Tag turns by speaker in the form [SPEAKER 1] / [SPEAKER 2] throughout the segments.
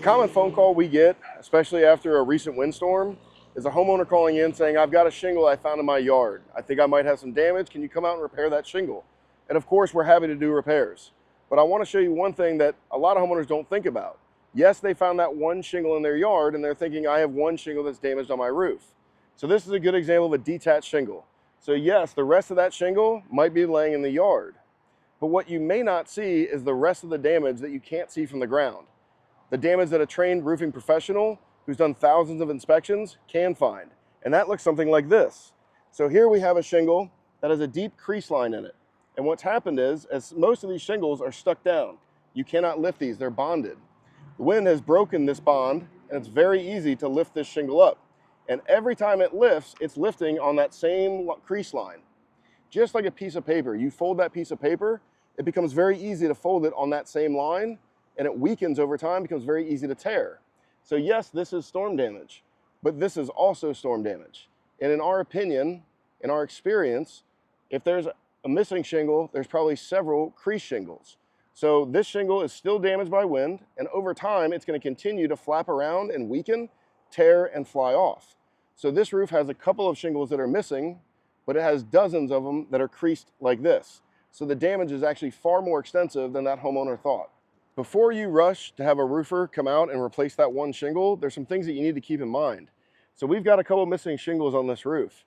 [SPEAKER 1] A common phone call we get, especially after a recent windstorm, is a homeowner calling in saying, I've got a shingle I found in my yard. I think I might have some damage. Can you come out and repair that shingle? And of course, we're happy to do repairs. But I want to show you one thing that a lot of homeowners don't think about. Yes, they found that one shingle in their yard and they're thinking, I have one shingle that's damaged on my roof. So this is a good example of a detached shingle. So yes, the rest of that shingle might be laying in the yard. But what you may not see is the rest of the damage that you can't see from the ground. The damage that a trained roofing professional who's done thousands of inspections can find. And that looks something like this. So here we have a shingle that has a deep crease line in it. And what's happened is, as most of these shingles are stuck down, you cannot lift these, they're bonded. The wind has broken this bond, and it's very easy to lift this shingle up. And every time it lifts, it's lifting on that same crease line. Just like a piece of paper, you fold that piece of paper, it becomes very easy to fold it on that same line, and it weakens over time, becomes very easy to tear. So yes, this is storm damage, but this is also storm damage. And in our opinion, in our experience, if there's a missing shingle, there's probably several crease shingles. So this shingle is still damaged by wind, and over time, it's going to continue to flap around and weaken, tear, and fly off. So this roof has a couple of shingles that are missing, but it has dozens of them that are creased like this. So the damage is actually far more extensive than that homeowner thought. Before you rush to have a roofer come out and replace that one shingle, there's some things that you need to keep in mind. So we've got a couple missing shingles on this roof.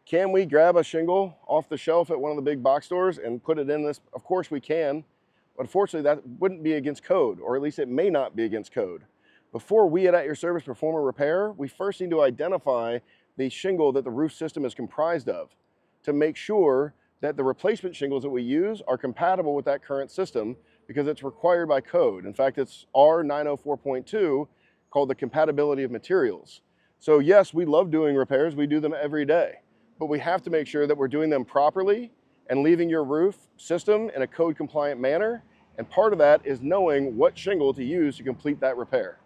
[SPEAKER 1] Can we grab a shingle off the shelf at one of the big box stores and put it in this? Of course we can, but unfortunately that wouldn't be against code, or at least it may not be against code. Before we at Your Service perform a repair, we first need to identify the shingle that the roof system is comprised of to make sure that the replacement shingles that we use are compatible with that current system, because it's required by code. In fact, it's R904.2 called the compatibility of materials. So yes, we love doing repairs, we do them every day, but we have to make sure that we're doing them properly and leaving your roof system in a code compliant manner. And part of that is knowing what shingle to use to complete that repair.